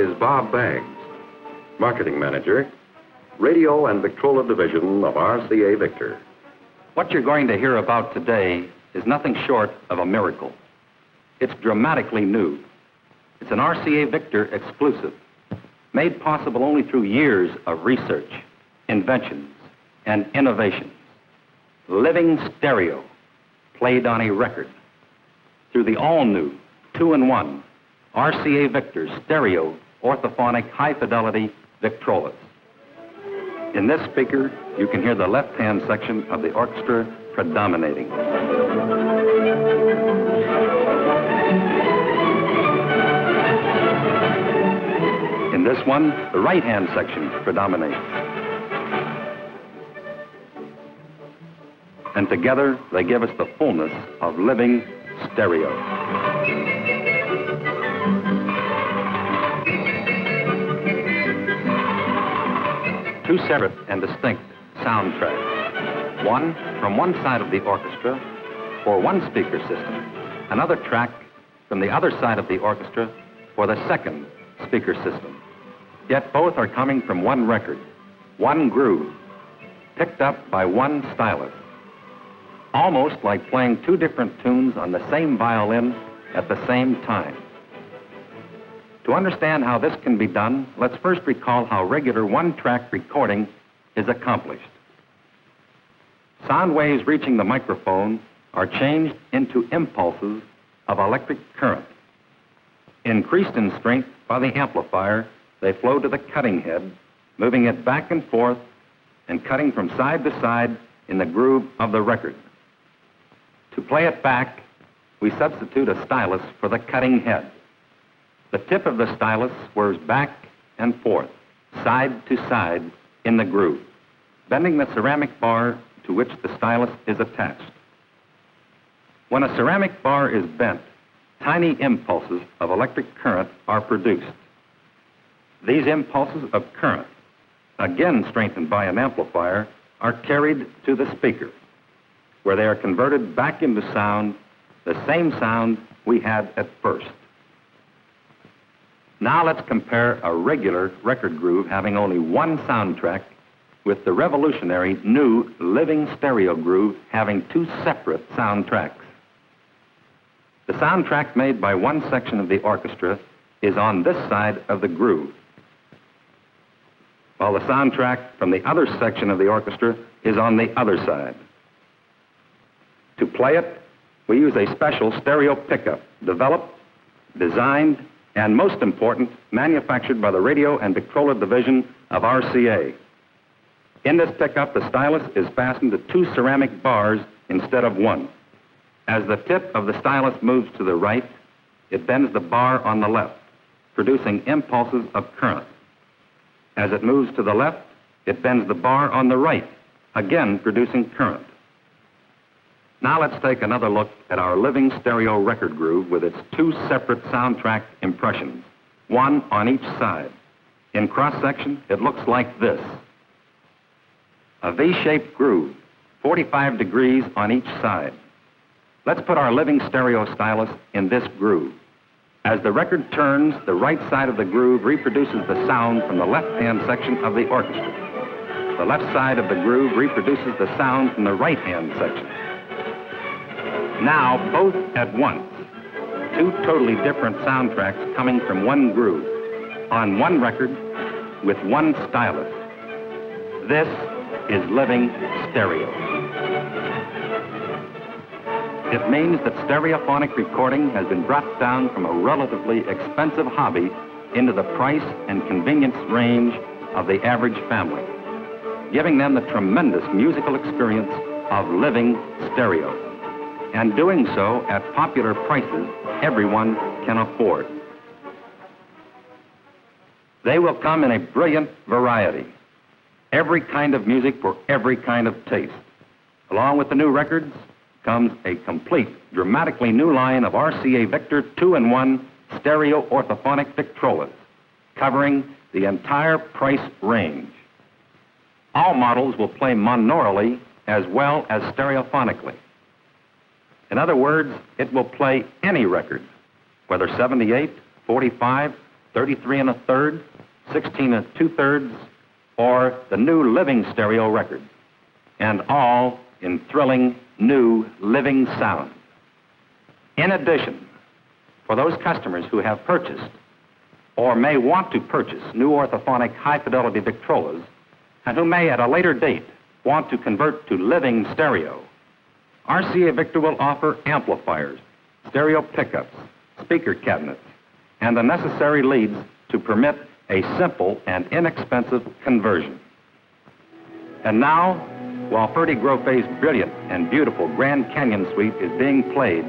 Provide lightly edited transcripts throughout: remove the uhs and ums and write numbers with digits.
is Bob Baggs, Marketing Manager, Radio and Victrola Division of RCA Victor. What you're going to hear about today is nothing short of a miracle. It's dramatically new. It's an RCA Victor exclusive, made possible only through years of research, inventions, and innovations. Living stereo, played on a record, through the all-new 2-in-1 RCA Victor stereo orthophonic high-fidelity Victrolas. In this speaker, you can hear the left-hand section of the orchestra predominating. In this one, the right-hand section predominates. And together, they give us the fullness of living stereo. Two separate and distinct soundtracks. One from one side of the orchestra for one speaker system. Another track from the other side of the orchestra for the second speaker system. Yet both are coming from one record, one groove, picked up by one stylus. Almost like playing two different tunes on the same violin at the same time. To understand how this can be done, let's first recall how regular one-track recording is accomplished. Sound waves reaching the microphone are changed into impulses of electric current. Increased in strength by the amplifier, they flow to the cutting head, moving it back and forth and cutting from side to side in the groove of the record. To play it back, we substitute a stylus for the cutting head. The tip of the stylus swerves back and forth, side to side in the groove, bending the ceramic bar to which the stylus is attached. When a ceramic bar is bent, tiny impulses of electric current are produced. These impulses of current, again strengthened by an amplifier, are carried to the speaker, where they are converted back into sound, the same sound we had at first. Now let's compare a regular record groove having only one soundtrack with the revolutionary new living stereo groove having two separate soundtracks. The soundtrack made by one section of the orchestra is on this side of the groove, while the soundtrack from the other section of the orchestra is on the other side. To play it, we use a special stereo pickup, developed, designed, and most important, manufactured by the Radio and Victrola Division of RCA. In this pickup, the stylus is fastened to two ceramic bars instead of one. As the tip of the stylus moves to the right, it bends the bar on the left, producing impulses of current. As it moves to the left, it bends the bar on the right, again producing current. Now let's take another look at our living stereo record groove with its two separate soundtrack impressions, one on each side. In cross-section, it looks like this. A V-shaped groove, 45 degrees on each side. Let's put our living stereo stylus in this groove. As the record turns, the right side of the groove reproduces the sound from the left-hand section of the orchestra. The left side of the groove reproduces the sound from the right-hand section. Now, both at once, two totally different soundtracks coming from one groove, on one record, with one stylus. This is living stereo. It means that stereophonic recording has been brought down from a relatively expensive hobby into the price and convenience range of the average family, giving them the tremendous musical experience of living stereo, and doing so at popular prices everyone can afford. They will come in a brilliant variety, every kind of music for every kind of taste. Along with the new records comes a complete, dramatically new line of RCA Victor 2-in-1 stereo orthophonic Victrolas, covering the entire price range. All models will play monoraily as well as stereophonically. In other words, it will play any record, whether 78, 45, 33 1/3, 16 2/3, or the new living stereo record, and all in thrilling new living sound. In addition, for those customers who have purchased or may want to purchase new orthophonic high-fidelity Victrolas and who may at a later date want to convert to living stereo, RCA Victor will offer amplifiers, stereo pickups, speaker cabinets, and the necessary leads to permit a simple and inexpensive conversion. And now, while Ferdy Groffe's brilliant and beautiful Grand Canyon Suite is being played,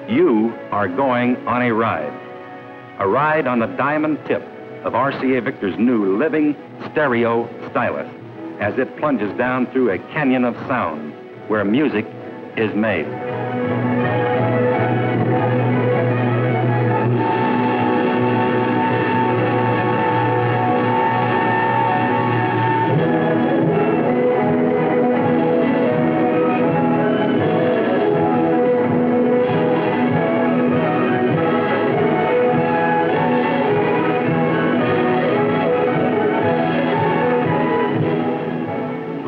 you are going on a ride on the diamond tip of RCA Victor's new living stereo stylus as it plunges down through a canyon of sound where music is made.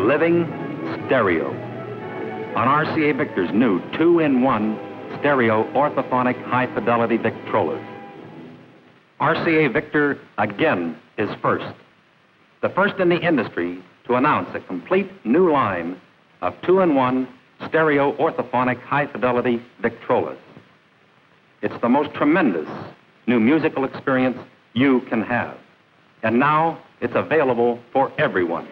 Living stereo on RCA Victor's new 2-in-1 stereo orthophonic high-fidelity Victrolas. RCA Victor again is first, the first in the industry to announce a complete new line of 2-in-1 stereo orthophonic high-fidelity Victrolas. It's the most tremendous new musical experience you can have, and now it's available for everyone.